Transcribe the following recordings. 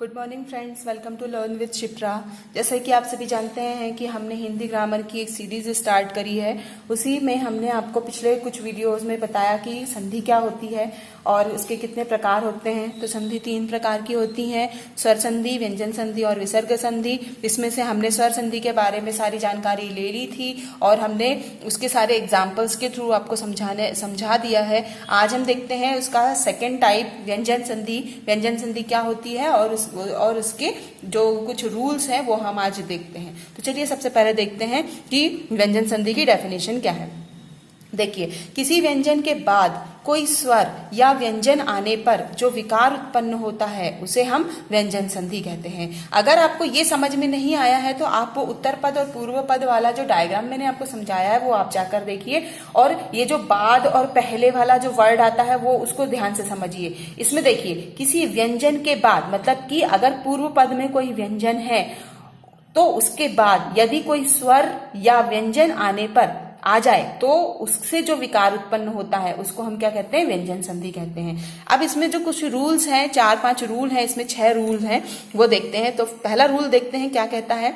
Good morning friends, welcome to learn with Shipra. जैसे कि आप सभी जानते हैं कि हमने हिंदी ग्रामर की एक सीरीज स्टार्ट करी है। उसी में हमने आपको पिछले कुछ वीडियोस में बताया कि संधि क्या होती है और उसके कितने प्रकार होते हैं। तो संधि 3 प्रकार की होती हैं, स्वर संधि, व्यंजन संधि और विसर्ग संधि। इसमें से हमने स्वर संधि के बारे में सारी जानकारी ले ली थी और हमने उसके सारे एग्जाम्पल्स के थ्रू आपको समझा दिया है। आज हम देखते हैं उसका सेकेंड टाइप, व्यंजन संधि। व्यंजन संधि क्या होती है और उसके जो कुछ रूल्स हैं वो हम आज देखते हैं। तो चलिए सबसे पहले देखते हैं कि व्यंजन संधि की डेफिनेशन क्या है। देखिए, किसी व्यंजन के बाद कोई स्वर या व्यंजन आने पर जो विकार उत्पन्न होता है उसे हम व्यंजन संधि कहते हैं। अगर आपको ये समझ में नहीं आया है तो आप वो उत्तर पद और पूर्व पद वाला जो डायग्राम मैंने आपको समझाया है वो आप जाकर देखिए, और ये जो बाद और पहले वाला जो वर्ड आता है वो उसको ध्यान से समझिए। इसमें देखिए, किसी व्यंजन के बाद मतलब कि अगर पूर्व पद में कोई व्यंजन है तो उसके बाद यदि कोई स्वर या व्यंजन आने पर आ जाए तो उससे जो विकार उत्पन्न होता है उसको हम क्या कहते हैं, व्यंजन संधि कहते हैं। अब इसमें जो कुछ रूल्स हैं, 4-5 रूल हैं, इसमें 6 रूल हैं, वो देखते हैं। तो पहला रूल देखते हैं क्या कहता है।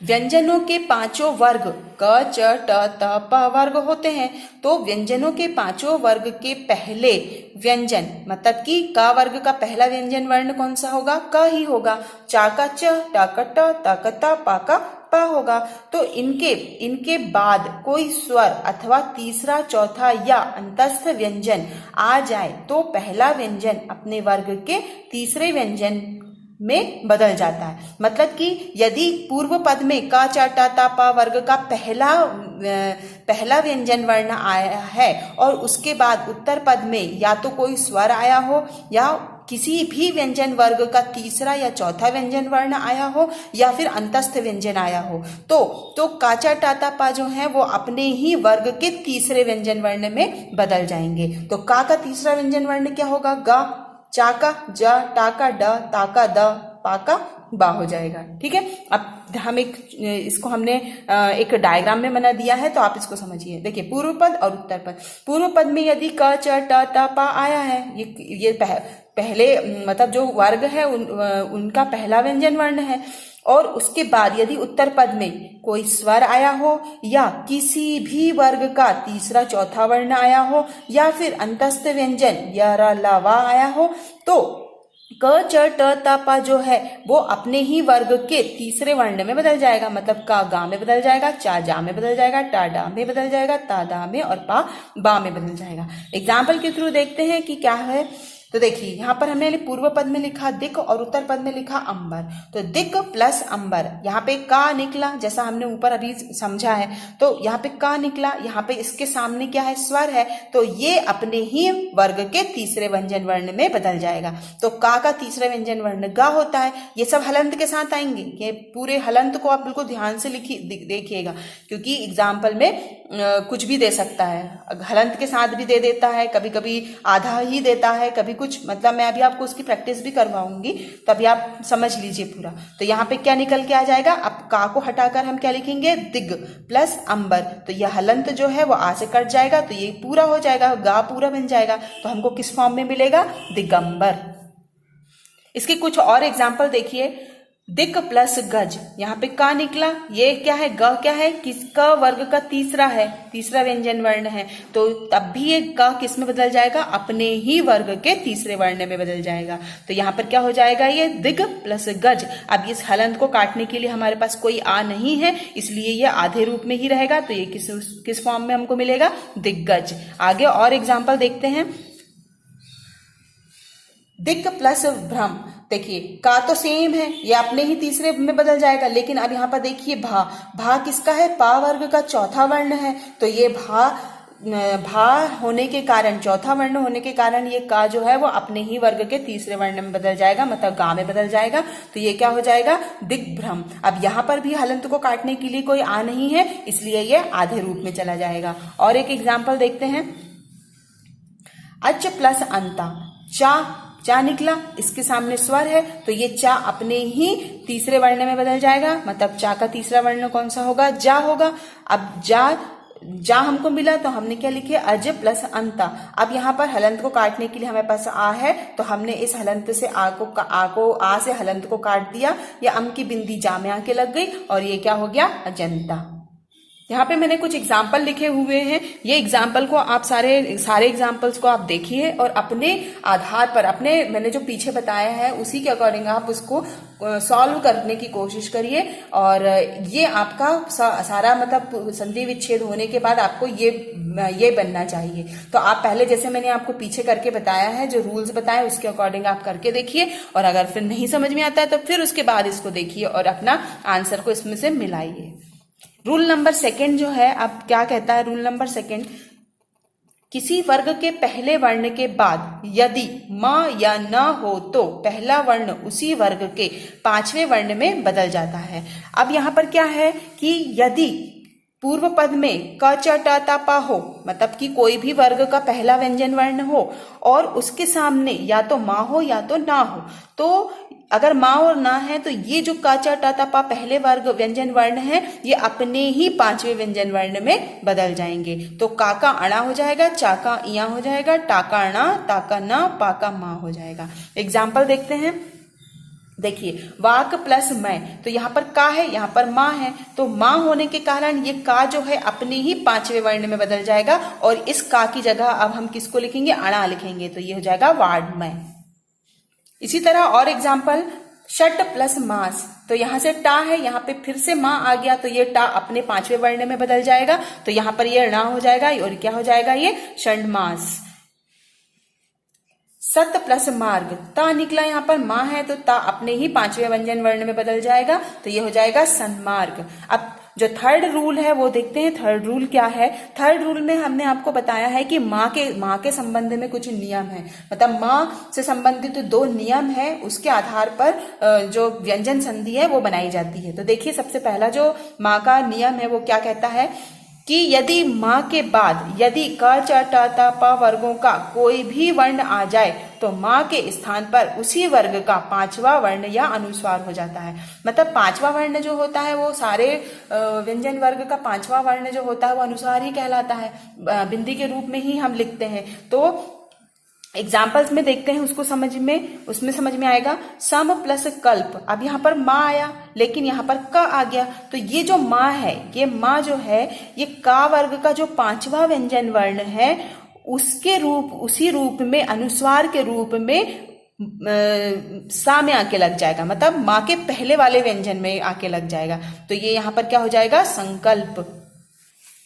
व्यंजनों के 5 वर्ग क, च, ट, त, प वर्ग होते हैं। तो व्यंजनों के 5 वर्ग के पहले व्यंजन मतलब कि क वर्ग का पहला व्यंजन वर्ण कौन सा होगा, क ही होगा। चा का च, टा का ट, ता का ता, पा का पा होगा। तो इनके बाद कोई स्वर अथवा तीसरा, चौथा या अंतस्थ व्यंजन आ जाए तो पहला व्यंजन अपने वर्ग के तीसरे व्यंजन में बदल जाता है। मतलब कि यदि पूर्व पद में का, चा, टा, ता, पा वर्ग का पहला व्यंजन वर्ण आया है और उसके बाद उत्तर पद में या तो कोई स्वर आया हो या किसी भी व्यंजन वर्ग का तीसरा या चौथा व्यंजन वर्ण आया हो या फिर अंतस्थ व्यंजन आया हो तो काचा टाता पा जो है वो अपने ही वर्ग के तीसरे व्यंजन वर्ण में बदल जाएंगे। तो का तीसरा व्यंजन वर्ण क्या होगा, गा। चा का ज, टा का ड, ता का द, पा का बा हो जाएगा। ठीक है, अब हम इसको हमने एक डायग्राम में बना दिया है तो आप इसको समझिए। देखिए, पूर्व पद और उत्तर पद। पूर्व पद में यदि क, च, ट, त, पा आया है, ये पहले मतलब जो वर्ग है उनका पहला व्यंजन वर्ण है, और उसके बाद यदि उत्तर पद में कोई स्वर आया हो या किसी भी वर्ग का तीसरा, चौथा वर्ण आया हो या फिर अंतस्थ व्यंजन या र, ला, वा आया हो तो क, च, ट, त, प जो है वो अपने ही वर्ग के तीसरे वर्ण में बदल जाएगा। मतलब का गा में बदल जाएगा, चा जा में बदल जाएगा, टा डा में बदल जाएगा, ता दा में और पा बा में बदल जाएगा। एग्जाम्पल के थ्रू देखते हैं कि क्या है। तो देखिए, यहाँ पर हमने पूर्व पद में लिखा दिक और उत्तर पद में लिखा अंबर। तो दिक प्लस अंबर, यहाँ पे का निकला जैसा हमने ऊपर अभी समझा है। तो यहाँ पे का निकला, यहाँ पे इसके सामने क्या है, स्वर है, तो ये अपने ही वर्ग के तीसरे व्यंजन वर्ण में बदल जाएगा। तो का तीसरा व्यंजन वर्ण गा होता है। ये सब हलंत के साथ आएंगे। ये पूरे हलंत को आप बिल्कुल ध्यान से देखिएगा, क्योंकि एग्जाम्पल में कुछ भी दे सकता है, हलंत के साथ भी दे देता है, कभी कभी आधा ही देता है, कभी कुछ, मतलब मैं अभी आपको उसकी प्रैक्टिस भी करवाऊंगी तभी आप समझ लीजिए पूरा। तो यहाँ पे क्या निकल के आ जाएगा, अब का को हटाकर हम क्या लिखेंगे, दिग प्लस अंबर। तो यह हलंत जो है वो आ से कट जाएगा तो ये पूरा हो जाएगा, गा पूरा बन जाएगा। तो हमको किस फॉर्म में मिलेगा, दिगंबर। इसके कुछ और एग्जाम्पल देखिए। दिक प्लस गज, यहाँ पे का निकला, ये क्या है, ग क्या है, किसका वर्ग का तीसरा है, तीसरा व्यंजन वर्ण है। तो तब भी ये का किस में बदल जाएगा, अपने ही वर्ग के तीसरे वर्ण में बदल जाएगा। तो यहाँ पर क्या हो जाएगा, ये दिग प्लस गज। अब इस हलंत को काटने के लिए हमारे पास कोई आ नहीं है, इसलिए ये आधे रूप में ही रहेगा। तो ये किस फॉर्म में हमको मिलेगा, दिग्गज। आगे और एग्जाम्पल देखते हैं। दिक प्लस भ्रम, देखिए का तो सेम है, ये अपने ही तीसरे में बदल जाएगा, लेकिन अब यहाँ पर देखिए भा किसका है, पा वर्ग का चौथा वर्ण है। तो ये भा होने के कारण, चौथा वर्ण होने के कारण ये का जो है वो अपने ही वर्ग के तीसरे वर्ण में बदल जाएगा, मतलब गा में बदल जाएगा। तो ये क्या हो जाएगा, दिग्भ्रम। अब यहाँ पर भी हलंत को काटने के लिए कोई आ नहीं है, इसलिए ये आधे रूप में चला जाएगा। और एक एग्जाम्पल देखते हैं। अच प्लस अंता, चा निकला, इसके सामने स्वर है तो ये चा अपने ही तीसरे वर्ण में बदल जाएगा। मतलब चा का तीसरा वर्ण कौन सा होगा, जा होगा। अब जा जा हमको मिला तो हमने क्या लिखे, अज प्लस अंता। अब यहाँ पर हलंत को काटने के लिए हमारे पास आ है, तो हमने इस हलंत से आ से हलंत को काट दिया। ये अम की बिंदी जा में आके लग गई और ये क्या हो गया, अजंता। यहाँ पे मैंने कुछ एग्जाम्पल लिखे हुए हैं। ये एग्जाम्पल को आप सारे एग्जाम्पल्स को आप देखिए और अपने आधार पर, अपने मैंने जो पीछे बताया है उसी के अकॉर्डिंग आप उसको सॉल्व करने की कोशिश करिए। और ये आपका सारा मतलब संधि विच्छेद होने के बाद आपको ये बनना चाहिए। तो आप पहले जैसे मैंने आपको पीछे करके बताया है, जो रूल्स बताए उसके अकॉर्डिंग आप करके देखिए, और अगर फिर नहीं समझ में आता है तो फिर उसके बाद इसको देखिए और अपना आंसर को इसमें से मिलाइए। रूल नंबर सेकंड जो है, अब क्या कहता है रूल नंबर सेकंड, किसी वर्ग के पहले वर्ण के बाद यदि म या न हो तो पहला वर्ण उसी वर्ग के पांचवें वर्ण में बदल जाता है। अब यहाँ पर क्या है कि यदि पूर्व पद में क च ट त प हो, मतलब कि कोई भी वर्ग का पहला व्यंजन वर्ण हो और उसके सामने या तो माँ हो या तो ना हो, तो अगर माँ और ना है तो ये जो क च ट त प पहले वर्ग व्यंजन वर्ण है ये अपने ही पांचवें व्यंजन वर्ण में बदल जाएंगे। तो का अणा हो जाएगा, चा का इया हो जाएगा, टा का अणा, ता का ना, पा का माँ हो जाएगा। एग्जाम्पल देखते हैं। देखिए, वाक प्लस मैं, तो यहाँ पर का है, यहाँ पर माँ है, तो माँ होने के कारण ये का जो है अपने ही पांचवें वर्ण में बदल जाएगा और इस का की जगह अब हम किसको लिखेंगे, अणा लिखेंगे, तो ये हो जाएगा वाड में। इसी तरह और एग्जाम्पल, षट प्लस मास, तो यहां से टा है, यहाँ पे फिर से माँ आ गया तो ये टा अपने पांचवें वर्ण में बदल जाएगा, तो यहाँ पर ये णा हो जाएगा और क्या हो जाएगा, ये षण्मास। सत प्लस मार्ग, ता निकला, यहाँ पर माँ है तो ता अपने ही पांचवें व्यंजन वर्ण में बदल जाएगा, तो ये हो जाएगा सन्मार्ग। अब जो थर्ड रूल है वो देखते हैं। थर्ड रूल क्या है, थर्ड रूल में हमने आपको बताया है कि माँ के संबंध में कुछ नियम है, मतलब माँ से संबंधित दो नियम है, उसके आधार पर जो व्यंजन संधि है वो बनाई जाती है। तो देखिए, सबसे पहला जो माँ का नियम है वो क्या कहता है कि यदि माँ के बाद यदि क च ट त प वर्गों का कोई भी वर्ण आ जाए तो माँ के स्थान पर उसी वर्ग का पांचवा वर्ण या अनुस्वार हो जाता है। मतलब पांचवा वर्ण जो होता है वो सारे व्यंजन वर्ग का पांचवा वर्ण जो होता है वो अनुस्वार ही कहलाता है, बिंदी के रूप में ही हम लिखते हैं। तो एग्जाम्पल्स में देखते हैं, उसमें समझ में आएगा। सम प्लस कल्प, अब यहाँ पर माँ आया लेकिन यहाँ पर क आ गया, तो ये जो माँ है, ये माँ जो है ये का वर्ग का जो पांचवा व्यंजन वर्ण है उसी रूप में, अनुस्वार के रूप में सा में आके लग जाएगा, मतलब माँ के पहले वाले व्यंजन में आके लग जाएगा, तो ये यहाँ पर क्या हो जाएगा, संकल्प।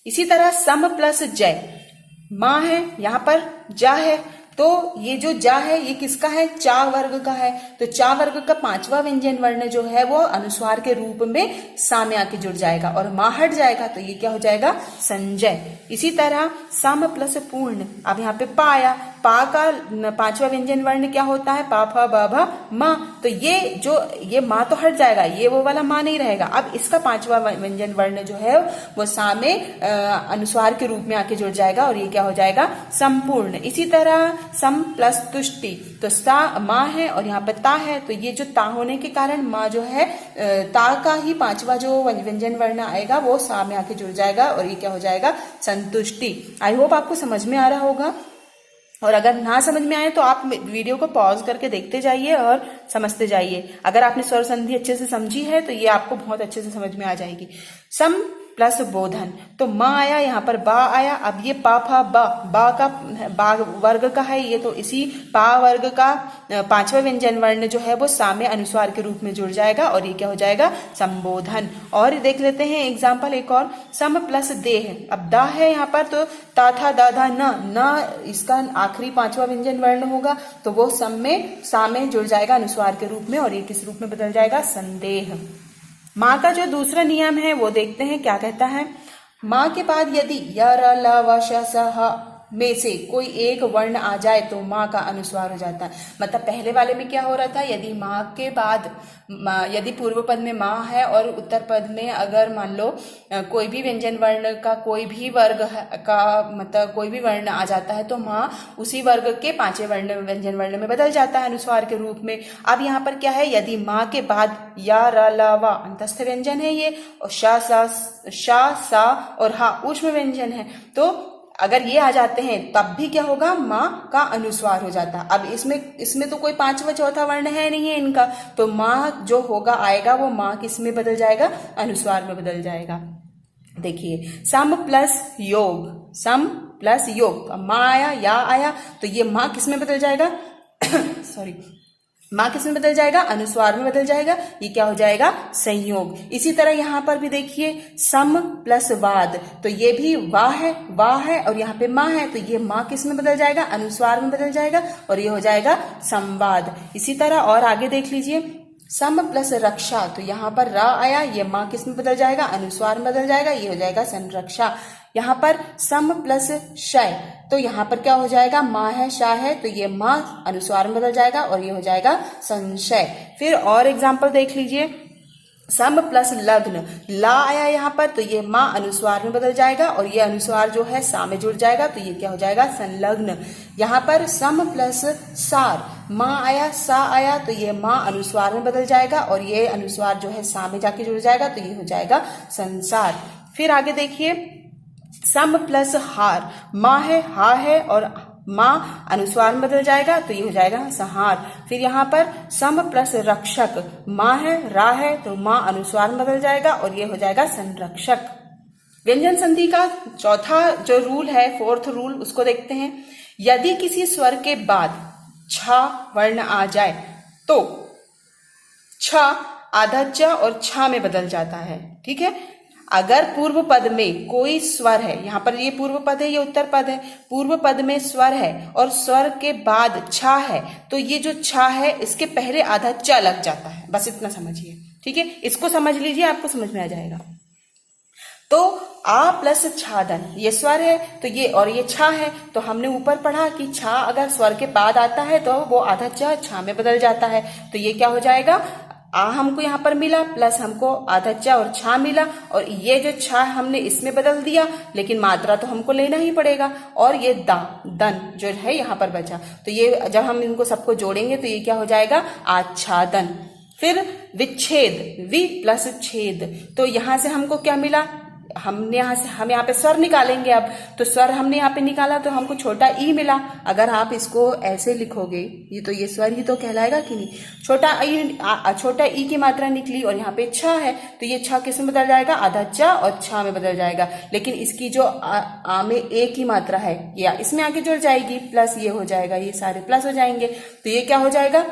इसी तरह सम प्लस जय, माँ है, यहाँ पर जा है, तो ये जो जा है ये किसका है, चा वर्ग का है, तो चा वर्ग का पांचवा व्यंजन वर्ण जो है वो अनुस्वार के रूप में सा में आके जुड़ जाएगा और माँ हट जाएगा, तो ये क्या हो जाएगा, संजय। इसी तरह सम प्लस पूर्ण, अब यहाँ पे पा आया, पा का पांचवा व्यंजन वर्ण क्या होता है, पा फा बा भा मा, तो ये माँ तो हट जाएगा, ये वो वाला माँ नहीं रहेगा। अब इसका पांचवा व्यंजन वर्ण जो है वो सा में अनुस्वार के रूप में आके जुड़ जाएगा और ये क्या हो जाएगा, संपूर्ण। इसी तरह सम प्लस तुष्टि, तो सा माँ है और यहाँ पर ता है, तो ये जो ता होने के कारण माँ जो है ता का ही पांचवा जो व्यंजन वर्ण आएगा वो सा में आके जुड़ जाएगा और ये क्या हो जाएगा, संतुष्टि। आई होप आपको समझ में आ रहा होगा, और अगर ना समझ में आए तो आप वीडियो को पॉज करके देखते जाइए और समझते जाइए। अगर आपने स्वर संधि अच्छे से समझी है तो ये आपको बहुत अच्छे से समझ में आ जाएगी। सम प्लस बोधन, तो माँ आया, यहाँ पर बा आया, अब ये पा फा बा का बा वर्ग का है, ये तो इसी पा वर्ग का पांचवा व्यंजन वर्ण जो है वो सा में अनुस्वार के रूप में जुड़ जाएगा और ये क्या हो जाएगा, संबोधन। और देख लेते हैं एग्जाम्पल एक और, सम प्लस देह, अब दा है यहाँ पर, तो ता था दा धा न इसका आखिरी पांचवा व्यंजन वर्ण होगा, तो वो सम में सा में जुड़ जाएगा अनुस्वार के रूप में और ये किस रूप में बदल जाएगा, संदेह। माँ का जो दूसरा नियम है वो देखते हैं क्या कहता है। माँ के बाद यदि य र ल व श स ह में से कोई एक वर्ण आ जाए तो माँ का अनुस्वार हो जाता है। मतलब पहले वाले में क्या हो रहा था, यदि माँ के बाद यदि पूर्व पद में माँ है और उत्तर पद में अगर मान लो कोई भी व्यंजन वर्ण का कोई भी वर्ग का मतलब कोई भी वर्ण आ जाता है तो माँ उसी वर्ग के पांचवें वर्ण व्यंजन वर्ण में बदल जाता है अनुस्वार के रूप में। अब यहाँ पर क्या है, यदि माँ के बाद या र ल व अंतस्थ व्यंजन है ये, और शा सा और हा ऊष्म व्यंजन है, तो अगर ये आ जाते हैं तब भी क्या होगा, माँ का अनुस्वार हो जाता। अब इसमें तो कोई पांचवा चौथा वर्ण है नहीं है इनका, तो माँ जो होगा आएगा वो माँ किस में बदल जाएगा, अनुस्वार में बदल जाएगा। देखिए सम प्लस योग, सम प्लस योग, अब माँ आया या आया तो ये माँ किस में बदल जाएगा सॉरी, माँ किस में बदल जाएगा, अनुस्वार में बदल जाएगा। ये क्या हो जाएगा, संयोग। इसी तरह यहाँ पर भी देखिए सम प्लस वाद, तो ये भी वाह है और यहाँ पे माँ है, तो ये माँ किस में बदल जाएगा, अनुस्वार में बदल जाएगा और ये हो जाएगा संवाद। इसी तरह और आगे देख लीजिए सम प्लस रक्षा, तो यहाँ पर र आया, ये माँ किस में बदल जाएगा, अनुस्वार में बदल जाएगा, ये हो जाएगा संरक्षा। यहाँ पर सम प्लस शय, तो यहाँ पर क्या हो जाएगा, माँ है शाह है, तो ये माँ अनुस्वार में बदल जाएगा और ये हो जाएगा संशय। फिर और एग्जाम्पल देख लीजिए सम प्लस लग्न, ला आया यहाँ पर, तो ये माँ अनुस्वार में बदल जाएगा और ये अनुस्वार जो है सा में जुड़ जाएगा, तो ये क्या हो जाएगा, संलग्न। यहाँ पर सम प्लस सार, माँ आया सा आया, तो ये माँ अनुस्वार में बदल जाएगा और ये अनुस्वार जो है सा में जाके जुड़ जाएगा, तो ये हो जाएगा संसार। फिर आगे देखिए सम प्लस हार, माँ है हा है और माँ अनुस्वार में बदल जाएगा, तो ये हो जाएगा संहार। फिर यहाँ पर सम प्लस रक्षक, माँ है रा है, तो माँ अनुस्वार में बदल जाएगा और ये हो जाएगा संरक्षक। व्यंजन संधि का चौथा जो रूल है, फोर्थ रूल, उसको देखते हैं। यदि किसी स्वर के बाद छ वर्ण आ जाए तो छ आधा च और छ में बदल जाता है। ठीक है, अगर पूर्व पद में कोई स्वर है, यहाँ पर ये पूर्व पद है, ये उत्तर पद है, पूर्व पद में स्वर है और स्वर के बाद छ है, तो ये जो छ है इसके पहले आधा च लग जाता है। बस इतना समझिए, ठीक है, इसको समझ लीजिए, आपको समझ में आ जाएगा। तो आ प्लस छादन, ये स्वर है तो ये, और ये छ है, तो हमने ऊपर पढ़ा कि छ अगर स्वर के बाद आता है तो वो आधा च छ में बदल जाता है, तो ये क्या हो जाएगा, आ हमको यहाँ पर मिला प्लस हमको आधा च और छ मिला, और ये जो छ हमने इसमें बदल दिया, लेकिन मात्रा तो हमको लेना ही पड़ेगा, और ये दन जो है यहाँ पर बचा, तो ये जब हम इनको सबको जोड़ेंगे तो ये क्या हो जाएगा, आच्छादन। फिर विच्छेद, वि प्लस छेद, तो यहाँ से हमको क्या मिला, हम यहाँ पे स्वर निकालेंगे। अब तो स्वर हमने यहाँ पे निकाला तो हमको छोटा ई मिला। अगर आप इसको ऐसे लिखोगे ये तो ये स्वर ही तो कहलाएगा कि नहीं, छोटा ई की मात्रा निकली और यहाँ पे छ है, तो ये छ किस में बदल जाएगा, आधा च और छ में बदल जाएगा। लेकिन इसकी जो आ में ए की मात्रा है या इसमें आगे जुड़ जाएगी, प्लस ये हो जाएगा, ये सारे प्लस हो जाएंगे, तो ये क्या हो जाएगा,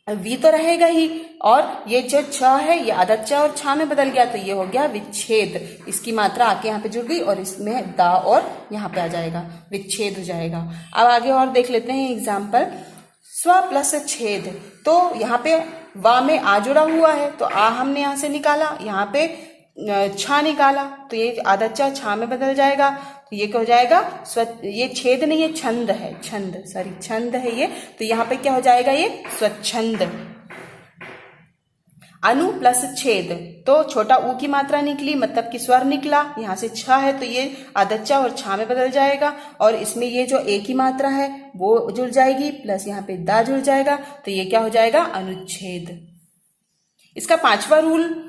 वी तो रहेगा ही, और ये जो छ है ये आधा च और छ में बदल गया, तो ये हो गया विच्छेद। इसकी मात्रा आके यहाँ पे जुड़ गई और इसमें दा और यहाँ पे आ जाएगा, विच्छेद हो जाएगा। अब आगे और देख लेते हैं एग्जाम्पल, स्व प्लस छेद, तो यहाँ पे वा में आ जुड़ा हुआ है, तो आ हमने यहाँ से निकाला, यहाँ पे छ निकाला, तो ये आधा च छ में बदल जाएगा, तो ये क्या हो जाएगा, ये छेद नहीं है, छंद है, छंद है ये, तो यहाँ पे क्या हो जाएगा, ये स्वच्छंद। अनु प्लस छेद, तो छोटा ऊ की मात्रा निकली, मतलब कि स्वर निकला, यहाँ से छ है तो ये आधा च और छ में बदल जाएगा, और इसमें ये जो ए की मात्रा है वो जुड़ जाएगी, प्लस यहाँ पे दा जुड़ जाएगा, तो ये क्या हो जाएगा, अनुच्छेद। इसका पांचवा रूल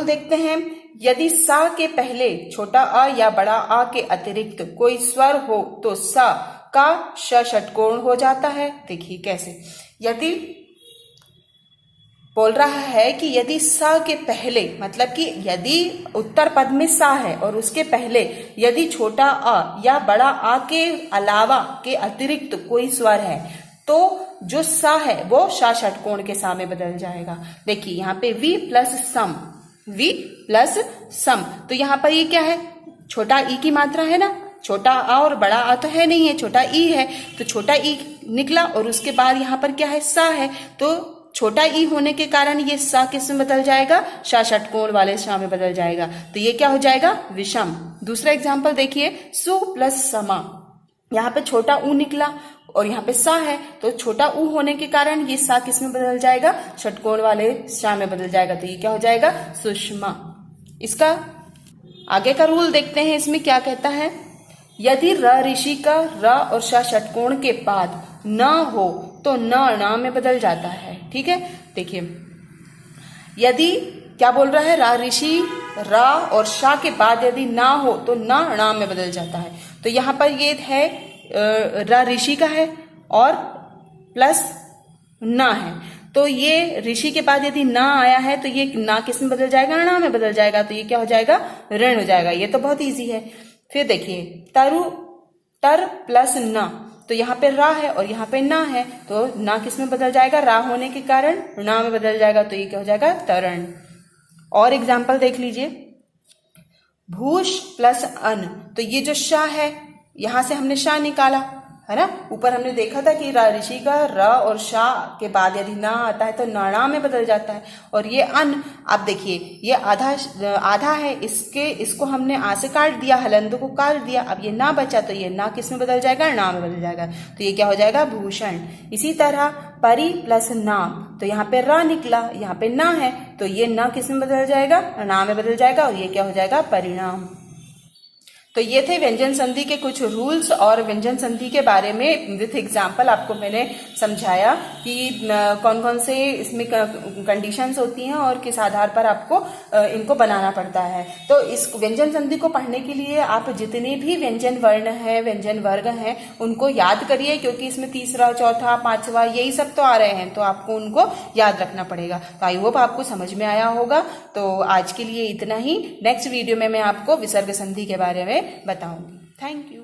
देखते हैं। यदि सा के पहले छोटा अ या बड़ा आ के अतिरिक्त कोई स्वर हो तो सा का श षटकोण हो जाता है। देखिए कैसे, यदि बोल रहा है कि यदि सा के पहले, मतलब कि यदि उत्तर पद में सा है और उसके पहले यदि छोटा अ या बड़ा आ के अलावा के अतिरिक्त कोई स्वर है तो जो सा है वो सा षटकोण के सा में बदल जाएगा। देखिए यहाँ पे वी प्लस सम, तो यहाँ पर ये क्या है, छोटा ई की मात्रा है ना, छोटा आ और बड़ा आ तो है नहीं है, छोटा ई है, तो छोटा ई निकला और उसके बाद यहाँ पर क्या है, सा है, तो छोटा ई होने के कारण ये सा किस में बदल जाएगा, सा षटकोण वाले सा में बदल जाएगा, तो ये क्या हो जाएगा, विषम। दूसरा एग्जाम्पल देखिए, सु प्लस समा, यहाँ पे छोटा ऊ निकला और यहाँ पे सा है, तो छोटा ऊ होने के कारण ये सा किस में बदल जाएगा, षटकोण वाले शा में बदल जाएगा। तो ये क्या हो जाएगा, सुषमा। इसका आगे का रूल देखते हैं, इसमें क्या कहता है। यदि र ऋषि का र और श षटकोण के बाद न हो तो न में बदल जाता है। ठीक है, देखिए यदि क्या बोल रहा है, रा ऋषि रा और शा के बाद यदि ना हो तो ना में बदल जाता है। तो यहाँ पर ये है रा ऋषि का है और प्लस ना है, तो ये ऋषि के बाद यदि ना आया है तो ये ना किस में बदल जाएगा, णा में बदल जाएगा। तो ये क्या हो जाएगा, ऋण हो जाएगा। ये तो बहुत इजी है। फिर देखिए तरु तर प्लस ना, तो यहाँ पे रा है और यहाँ पे ना है, तो ना किस में बदल जाएगा, रा होने के कारण णा में बदल जाएगा। तो ये क्या हो जाएगा, तरण। और एग्जाम्पल देख लीजिए, भूष प्लस अन, तो ये जो शा है यहां से हमने शा निकाला है ना। ऊपर हमने देखा था कि रा ऋषि का र और शा के बाद यदि ना आता है तो नाणा में बदल जाता है। और ये अन, आप देखिए ये आधा है, इसको हमने आ से काट दिया, हलंत को काट दिया, अब ये ना बचा तो ये ना किस में बदल जाएगा, णा में बदल जाएगा। तो ये क्या हो जाएगा, भूषण। इसी तरह परि प्लस नाम, तो यहाँ पे रा निकला, यहाँ पे ना है, तो ये ना किस में बदल जाएगा, णा में बदल जाएगा और ये क्या हो जाएगा, परिणाम। तो ये थे व्यंजन संधि के कुछ रूल्स और व्यंजन संधि के बारे में विथ एग्जाम्पल आपको मैंने समझाया कि कौन कौन से इसमें कंडीशंस होती हैं और किस आधार पर आपको इनको बनाना पड़ता है। तो इस व्यंजन संधि को पढ़ने के लिए आप जितने भी व्यंजन वर्ण हैं, व्यंजन वर्ग हैं, उनको याद करिए, क्योंकि इसमें तीसरा, चौथा, पांचवा यही सब तो आ रहे हैं, तो आपको उनको याद रखना पड़ेगा। तो आई होप आपको समझ में आया होगा। तो आज के लिए इतना ही। नेक्स्ट वीडियो में मैं आपको विसर्ग संधि के बारे में बताऊंगी। Thank you.